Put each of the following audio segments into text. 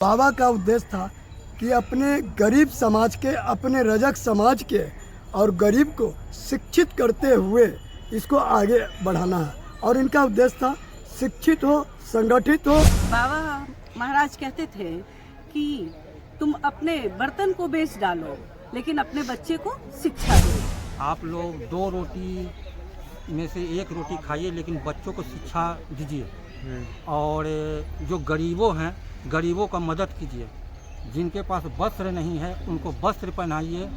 बाबा का उद्देश्य था कि अपने गरीब समाज के, अपने रजक समाज के और गरीब को शिक्षित करते हुए इसको आगे बढ़ाना है। और इनका उद्देश्य था शिक्षित हो, संगठित हो। बाबा महाराज कहते थे कि तुम अपने बर्तन को बेच डालो लेकिन अपने बच्चे को शिक्षा दो। आप लोग 2 रोटी में से 1 रोटी खाइए लेकिन बच्चों को शिक्षा दीजिए। और जो गरीबों हैं, गरीबों का मदद कीजिए। जिनके पास वस्त्र नहीं है उनको वस्त्र पहनाइए।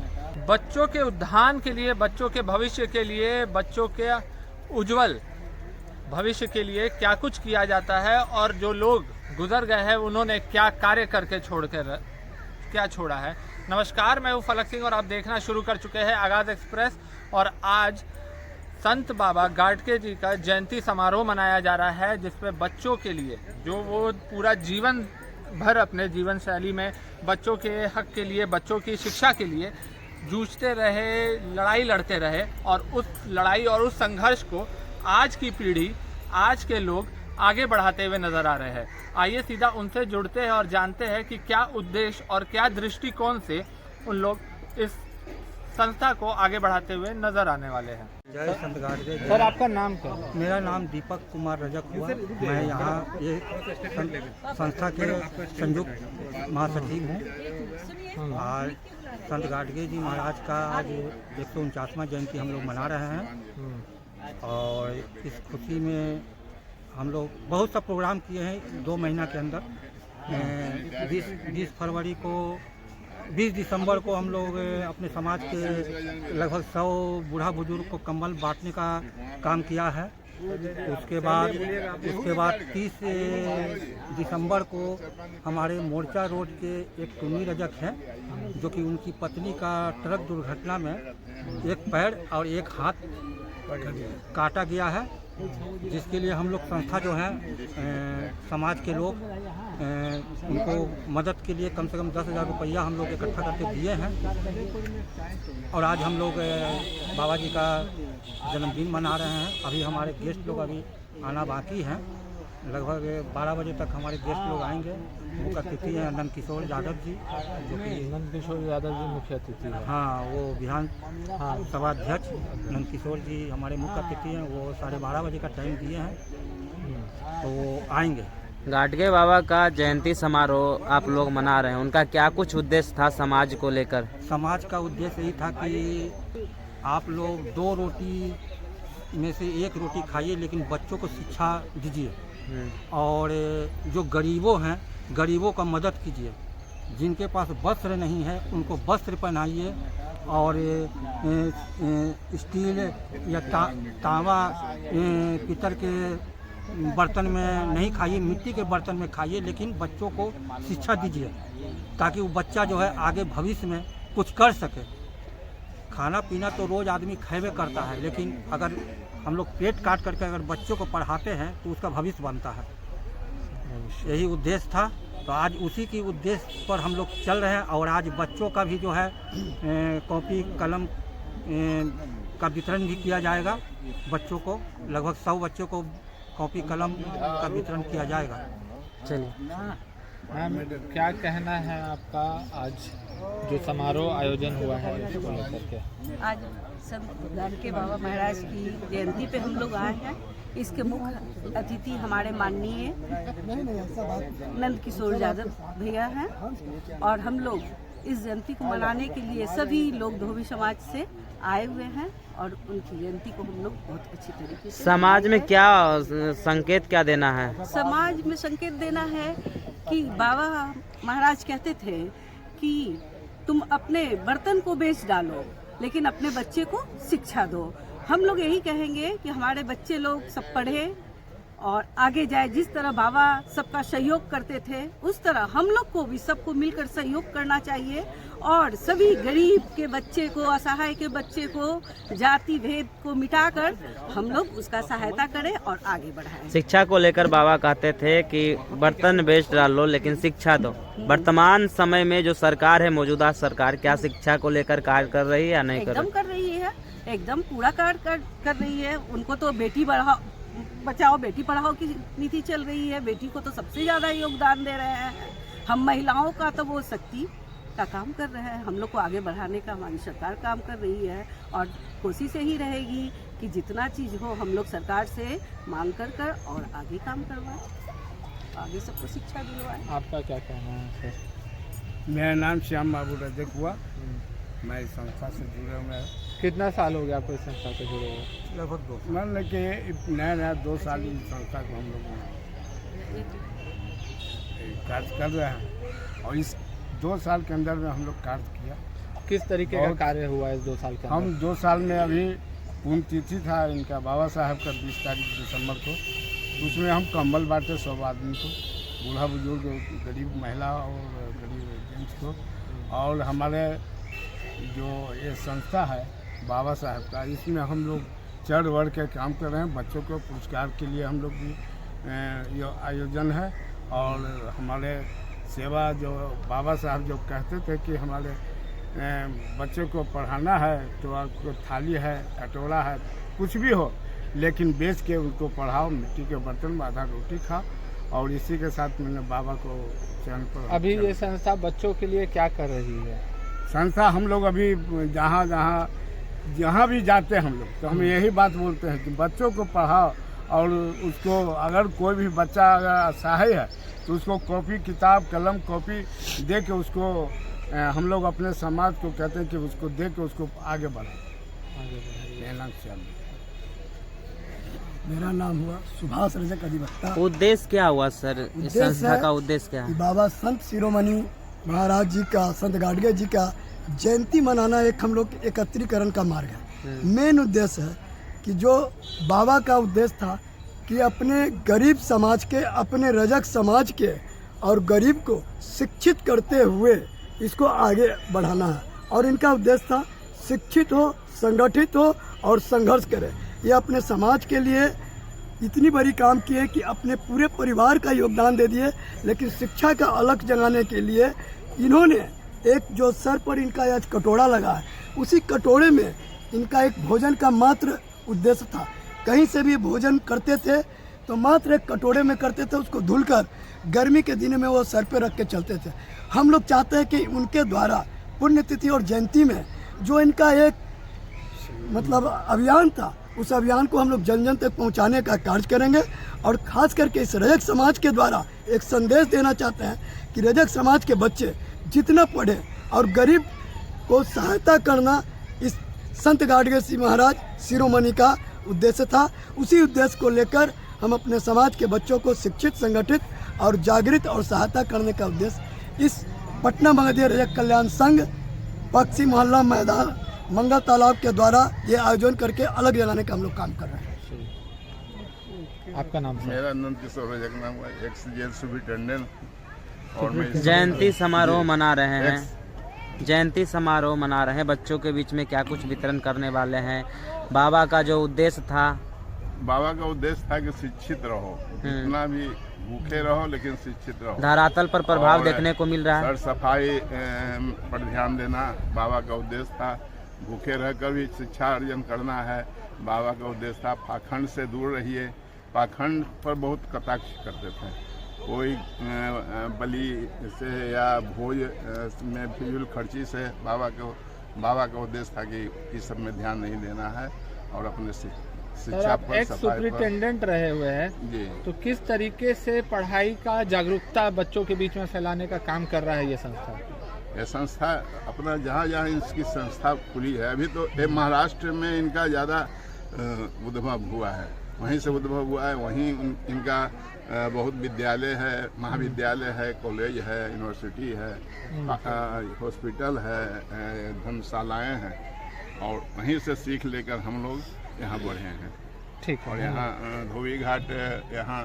बच्चों के उत्थान के लिए, बच्चों के भविष्य के लिए, बच्चों के उज्जवल भविष्य के लिए क्या कुछ किया जाता है और जो लोग गुजर गए हैं उन्होंने क्या कार्य करके क्या छोड़ा है। नमस्कार, मैं हूँ फलक सिंह और आप देखना शुरू कर चुके हैं आगाज़ एक्सप्रेस। और आज संत बाबा गाडगे जी का जयंती समारोह मनाया जा रहा है, जिसमें बच्चों के लिए जो वो पूरा जीवन भर अपने जीवन शैली में बच्चों के हक के लिए, बच्चों की शिक्षा के लिए जूझते रहे, लड़ाई लड़ते रहे। और उस लड़ाई और उस संघर्ष को आज की पीढ़ी, आज के लोग आगे बढ़ाते हुए नज़र आ रहे हैं। आइए सीधा उनसे जुड़ते हैं और जानते हैं कि क्या उद्देश्य और क्या दृष्टिकोण से उन लोग इस संस्था को आगे बढ़ाते हुए नजर आने वाले हैं। जय संत गाडगे। सर, आपका नाम क्या है? मेरा नाम दीपक कुमार रजक हुआ। मैं यहाँ ये संस्था के संयुक्त महासचिव हूँ। और संत गाडगे जी महाराज का आज 149वां जयंती हम लोग मना रहे हैं। और इस खुशी में हम लोग बहुत सा प्रोग्राम किए हैं 2 महीना के अंदर। 20 दिसंबर को हम लोग अपने समाज के लगभग 100 बूढ़ा बुजुर्ग को कंबल बांटने का काम किया है। उसके बाद 30 दिसंबर को हमारे मोर्चा रोड के एक टुन्नी रजक हैं, जो कि उनकी पत्नी का ट्रक दुर्घटना में एक पैर और एक हाथ काटा गया है, जिसके लिए हम लोग संस्था जो है समाज के लोग उनको मदद के लिए कम से कम 10,000 रुपया हम लोग इकट्ठा करके दिए हैं। और आज हम लोग बाबा जी का जन्मदिन मना रहे हैं। अभी हमारे गेस्ट लोग अभी आना बाकी हैं। लगभग 12 बजे तक हमारे गेस्ट लोग आएंगे। मुख्य अतिथि हैं नंद किशोर यादव जी, जो कि नंद किशोर यादव जी मुख्य अतिथि हैं। हाँ, वो विधान सभा अध्यक्ष नंद किशोर जी हमारे मुख्य अतिथि हैं। वो 12:30 बजे का टाइम दिए हैं, तो वो आएंगे। गाडगे बाबा का जयंती समारोह आप लोग मना रहे हैं, उनका क्या कुछ उद्देश्य था समाज को लेकर? समाज का उद्देश्य यही था कि आप लोग 2 रोटी में से 1 रोटी खाइए लेकिन बच्चों को शिक्षा दीजिए। और जो गरीबों हैं, गरीबों का मदद कीजिए। जिनके पास वस्त्र नहीं है उनको वस्त्र पहनाइए। और स्टील या तांबा पीतल के बर्तन में नहीं खाइए, मिट्टी के बर्तन में खाइए, लेकिन बच्चों को शिक्षा दीजिए ताकि वो बच्चा जो है आगे भविष्य में कुछ कर सके। खाना पीना तो रोज़ आदमी खेबे करता है, लेकिन अगर हम लोग पेट काट करके अगर बच्चों को पढ़ाते हैं तो उसका भविष्य बनता है। यही उद्देश्य था। तो आज उसी की उद्देश्य पर हम लोग चल रहे हैं। और आज बच्चों का भी जो है कॉपी कलम का वितरण भी किया जाएगा। बच्चों को लगभग 100 बच्चों को कॉपी कलम का वितरण किया जाएगा। चलिए मैम, क्या कहना है आपका आज जो समारोह आयोजन हुआ है इसको लेकर के? आज संत गाडगे बाबा महाराज की जयंती पे हम लोग आए हैं। इसके मुख्य अतिथि हमारे माननीय नंद किशोर यादव भैया हैं। और हम लोग इस जयंती को मनाने के लिए सभी लोग धोबी समाज से आए हुए हैं और उनकी जयंती को हम लोग बहुत अच्छी तरीके से समाज में क्या संकेत क्या देना है? समाज में संकेत देना है कि बाबा महाराज कहते थे कि तुम अपने बर्तन को बेच डालो लेकिन अपने बच्चे को शिक्षा दो। हम लोग यही कहेंगे कि हमारे बच्चे लोग सब पढ़े और आगे जाए। जिस तरह बाबा सबका सहयोग करते थे उस तरह हम लोग को भी सबको मिलकर सहयोग करना चाहिए। और सभी गरीब के बच्चे को, असहाय के बच्चे को, जाति भेद को मिटाकर हम लोग उसका सहायता करें और आगे बढ़ाएं। शिक्षा को लेकर बाबा कहते थे कि बर्तन बेच डालो लेकिन शिक्षा दो। वर्तमान समय में जो सरकार है, मौजूदा सरकार, क्या शिक्षा को लेकर कार्य कर रही है या नहीं एकदम कर रही है, एकदम पूरा कार्य कर रही है। उनको तो बेटी बचाओ बेटी पढ़ाओ की नीति चल रही है। बेटी को तो सबसे ज़्यादा योगदान दे रहे हैं। हम महिलाओं का तो वो शक्ति का काम कर रहे हैं। हम लोग को आगे बढ़ाने का हमारी सरकार काम कर रही है और कोशिश यही रहेगी कि जितना चीज़ हो हम लोग सरकार से मांग कर और आगे काम करवाएं, आगे सबको शिक्षा दिलवाएं। आपका क्या कहना है सर? मेरा नाम श्याम बाबू रजक हुआ। मैं इस संस्था से जुड़ा हुआ हूँ। कितना साल हो गया आपको इस संस्था से जुड़े हुए? लगभग 2 मान लें कि नया 2 साल इस संस्था को हम लोग कार्य कर रहे हैं और इस 2 साल के अंदर में हम लोग कार्य किया। किस तरीके का बहुत- कार्य हुआ इस 2 साल के अंदर? हम 2 साल में अभी पुण्यतिथि था इनका बाबा साहब का 20 तारीख दिसंबर को, उसमें हम कंबल बांटे 100 आदमी को, बूढ़ा बुजुर्ग, गरीब महिला और गरीब जेंट्स को। और हमारे जो ये संस्था है बाबा साहब का, इसमें हम लोग चढ़ बढ़ के काम कर रहे हैं। बच्चों को पुरस्कार के लिए हम लोग भी ये आयोजन है। और हमारे सेवा जो बाबा साहब जो कहते थे कि हमारे बच्चों को पढ़ाना है तो आपको थाली है, कटोरा है, कुछ भी हो, लेकिन बेच के उनको पढ़ाओ, मिट्टी के बर्तन में आधा रोटी खाओ। और इसी के साथ मैंने बाबा को चरण पर अभी ये संस्था बच्चों के लिए क्या कर रही है? संस्था हम लोग अभी जहाँ भी जाते हैं हम लोग तो हम यही बात बोलते हैं कि बच्चों को पढ़ाओ। और उसको अगर कोई भी बच्चा अगर असहाय है तो उसको कॉपी किताब कलम कॉपी दे के उसको हम लोग अपने समाज को कहते हैं कि उसको दे के उसको आगे बढ़ाएं। मेरा नाम हुआ सुभाष रजक अधिवक्ता। उद्देश्य क्या हुआ सर? इस उद्देश्य संस्था है का उद्देश्य क्या कि है? बाबा संत शिरोमणि महाराज जी का, संत गाडगे जी का जयंती मनाना एक हम लोग एकत्रीकरण का मार्ग है। मेन उद्देश्य है कि जो बाबा का उद्देश्य था कि अपने गरीब समाज के, अपने रजक समाज के और गरीब को शिक्षित करते हुए इसको आगे बढ़ाना है। और इनका उद्देश्य था शिक्षित हो, संगठित हो और संघर्ष करे। ये अपने समाज के लिए इतनी बड़ी काम की है कि अपने पूरे परिवार का योगदान दे दिए। लेकिन शिक्षा का अलग जगाने के लिए इन्होंने एक जो सर पर इनका आज कटोरा लगा है, उसी कटोरे में इनका एक भोजन का मात्र उद्देश्य था। कहीं से भी भोजन करते थे तो मात्र एक कटोरे में करते थे, उसको धुलकर गर्मी के दिन में वो सर पे रख के चलते थे। हम लोग चाहते हैं कि उनके द्वारा पुण्यतिथि और जयंती में जो इनका एक मतलब अभियान था, उस अभियान को हम लोग जन जन तक पहुंचाने का कार्य करेंगे। और खास करके इस रजक समाज के द्वारा एक संदेश देना चाहते हैं कि रजक समाज के बच्चे जितना पढ़े और गरीब को सहायता करना इस संत गाडगे जी महाराज शिरोमणि का उद्देश्य था। उसी उद्देश्य को लेकर हम अपने समाज के बच्चों को शिक्षित, संगठित और जागृत और सहायता करने का उद्देश्य इस पटना मगध रजक कल्याण संघ पक्षी मोहल्ला मैदान मंगल तालाब के द्वारा ये आयोजन करके अलग जगाने का हम लोग काम कर रहे हैं। आपका नाम? मेरा नंद किशोर रजक नाम है, एक्स जेल सुपरिटेंडेंट। और मैं जयंती समारोह मना रहे हैं, जयंती समारोह मना रहे हैं, बच्चों के बीच में क्या कुछ वितरण करने वाले हैं? बाबा का जो उद्देश्य था, बाबा का उद्देश्य था कि शिक्षित रहो, जितना भी भूखे रहो लेकिन शिक्षित रहो। धरातल पर प्रभाव और देखने को मिल रहा है। सर सफाई पर ध्यान देना बाबा का उद्देश्य था। भूखे रहकर भी शिक्षा अर्जन करना है, बाबा का उद्देश्य था। पाखंड से दूर रहिए। पाखंड पर बहुत कटाक्ष करते थे। कोई बलि से या भोज में फिजूल खर्ची से बाबा का उद्देश्य था कि इस सब में ध्यान नहीं देना है और अपने शिक्षा पर, एक सुपरिटेंडेंट रहे हुए हैं जी। तो किस तरीके से पढ़ाई का जागरूकता बच्चों के बीच में फैलाने का काम कर रहा है ये संस्था? ये संस्था अपना जहाँ जहाँ इसकी संस्था खुली है, अभी तो ये महाराष्ट्र में इनका ज़्यादा उद्भव हुआ है, वहीं से उद्भव हुआ है। वहीं इनका बहुत विद्यालय है, महाविद्यालय है, कॉलेज है, यूनिवर्सिटी है, हॉस्पिटल है, धर्मशालाएँ हैं। और वहीं से सीख लेकर हम लोग यहाँ बढ़े हैं। ठीक है। और यहाँ धोबी घाट, यहाँ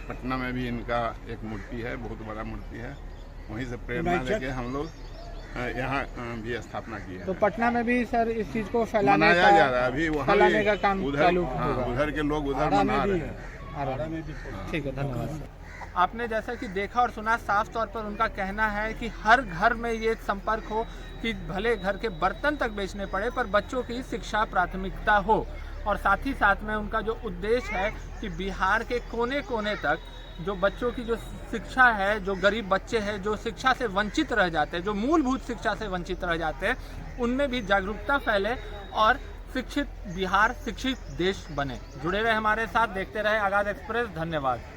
पटना में भी इनका एक मूर्ति है, बहुत बड़ा मूर्ति है। वहीं से प्रेरणा लेके हम लोग यहाँ भी स्थापना की है। तो पटना में भी सर इस चीज को फैलाने मनाया जा रहा है अभी, वहाँ फैलाने भी का काम चालू होगा। उधर के लोग उधर मना रहे हैं। ठीक है, धन्यवाद सर। आपने जैसा कि देखा और सुना, साफ तौर पर उनका कहना है कि हर घर में ये संपर्क हो कि भले घर के बर्तन तक बेचने पड़े पर बच्चों की शिक्षा प्राथमिकता हो। और साथ ही साथ में उनका जो उद्देश्य है कि बिहार के कोने कोने तक जो बच्चों की जो शिक्षा है, जो गरीब बच्चे हैं जो शिक्षा से वंचित रह जाते हैं, जो मूलभूत शिक्षा से वंचित रह जाते हैं, उनमें भी जागरूकता फैले और शिक्षित बिहार शिक्षित देश बने। जुड़े रहे हमारे साथ, देखते रहे आगाज़ एक्सप्रेस। धन्यवाद।